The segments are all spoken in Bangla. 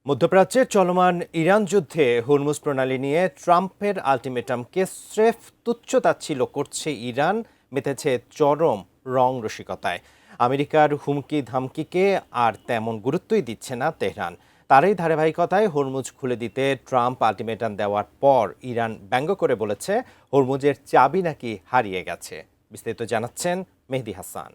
মধ্যপ্রাচ্যে চলমান ইরান যুদ্ধে হরমুজ প্রণালী নিয়ে ট্রাম্পের আলটিমেটামকে স্রেফ তুচ্ছতাচ্ছিল্য করছে ইরান, মেতেছে চরম রং রসিকতায়। আমেরিকার হুমকি ধামকিকে আর তেমন গুরুত্বই দিচ্ছে না তেহরান। তারই ধারাবাহিকতায় হরমুজ খুলে দিতে ট্রাম্প আলটিমেটাম দেওয়ার পর ইরান ব্যঙ্গ করে বলেছে হরমুজের চাবি নাকি হারিয়ে গেছে। বিস্তারিত জানাচ্ছেন মেহেদী হাসান।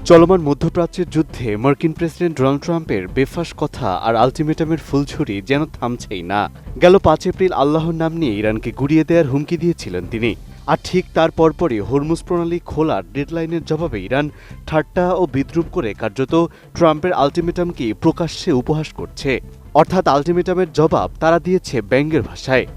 চলমান মধ্যপ্রাচ্যের যুদ্ধে মার্কিন প্রেসিডেন্ট ডোনাল্ড ট্রাম্পের বেফাঁস কথা আর আলটিমেটামের ফুলঝুরি যেন থামছেই না। গেল 5 এপ্রিল আল্লাহর নাম নিয়ে ইরানকে গুড়িয়ে দেওয়ার হুমকি দিয়েছিলেন তিনি। আর ঠিক তার পরপরই হরমুজ প্রণালী খোলার ডেডলাইনের জবাবে ইরান ঠাট্টা ও বিদ্রূপ করে কার্যত ট্রাম্পের আলটিমেটামকে প্রকাশ্যে উপহাস করছে। অর্থাৎ আলটিমেটামের জবাব তারা দিয়েছে ব্যঙ্গের ভাষায়।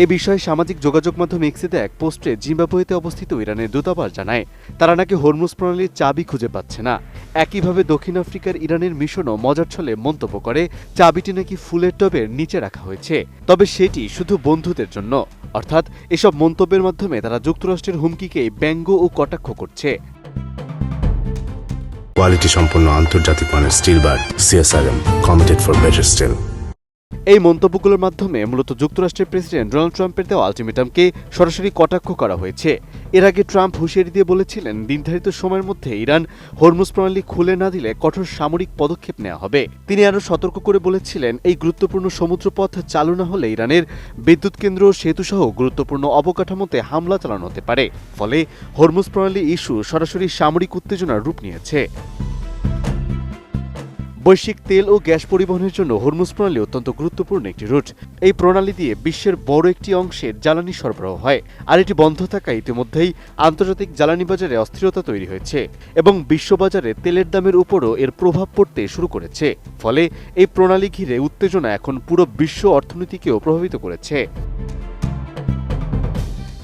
এ বিষয়ে সামাজিক যোগাযোগ মাধ্যম এক্সেতে এক পোস্টে জিম্বাবুয়েতে অবস্থিত ইরানের দূতাবাস জানায় তারা নাকি হরমুজ প্রণালীর চাবি খুঁজে পাচ্ছে না। একইভাবে দক্ষিণ আফ্রিকার ইরানের মিশনও মজার ছলে মন্তব্য করে চাবিটি নাকি ফুলের টবের নিচে রাখা হয়েছে, তবে সেটি শুধু বন্ধুদের জন্য। অর্থাৎ এসব মন্তব্যের মাধ্যমে তারা যুক্তরাষ্ট্রের হুমকিকে ব্যঙ্গ ও কটাক্ষ করছে। কোয়ালিটি সম্পন্ন আন্তর্জাতিক মানের still bar CSRM, committed for better still. এই মন্তব্যগুলোর মাধ্যমে মূলত যুক্তরাষ্ট্রের প্রেসিডেন্ট ডোনাল্ড ট্রাম্পের দেওয়া আলটিমেটামকে সরাসরি কটাক্ষ করা হয়েছে। এর আগে ট্রাম্প হুঁশিয়ারি দিয়ে বলেছিলেন নির্ধারিত সময়ের মধ্যে ইরান হরমুজ প্রণালী খুলে না দিলে কঠোর সামরিক পদক্ষেপ নেওয়া হবে। তিনি আরও সতর্ক করে বলেছিলেন এই গুরুত্বপূর্ণ সমুদ্রপথ চালু না হলে ইরানের বিদ্যুৎ কেন্দ্র, সেতুসহ গুরুত্বপূর্ণ অবকাঠামোতে হামলা চালানো হতে পারে। ফলে হরমুজ প্রণালী ইস্যু সরাসরি সামরিক উত্তেজনার রূপ নিয়েছে। বৈশ্বিক তেল ও গ্যাস পরিবহনের জন্য হরমুজ প্রণালী অত্যন্ত গুরুত্বপূর্ণ একটি রুট। এই প্রণালী দিয়ে বিশ্বের বড় একটি অংশের জ্বালানি সরবরাহ হয়, আর এটি বন্ধ থাকায় ইতিমধ্যেই আন্তর্জাতিক জ্বালানি বাজারে অস্থিরতা তৈরি হয়েছে এবং বিশ্ববাজারে তেলের দামের উপরও এর প্রভাব পড়তে শুরু করেছে। ফলে এই প্রণালী ঘিরে উত্তেজনা এখন পুরো বিশ্ব অর্থনীতিকেও প্রভাবিত করেছে।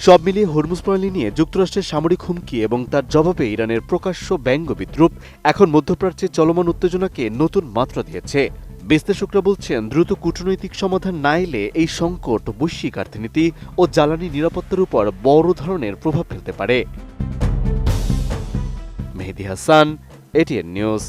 সব মিলিয়ে হরমুজ প্রণালী নিয়ে যুক্তরাষ্ট্রের সামরিক হুমকি এবং তার জবাবে ইরানের প্রকাশ্য ব্যঙ্গ বিদ্রূপ এখন মধ্যপ্রাচ্যে চলমান উত্তেজনাকে নতুন মাত্রা দিয়েছে। বিশ্লেষকরা বলছেন দ্রুত কূটনৈতিক সমাধান না এলে এই সংকট বৈশ্বিক অর্থনীতি ও জ্বালানি নিরাপত্তার উপর বড় ধরনের প্রভাব ফেলতে পারে। মেহেদী হাসান, এটিএন নিউজ।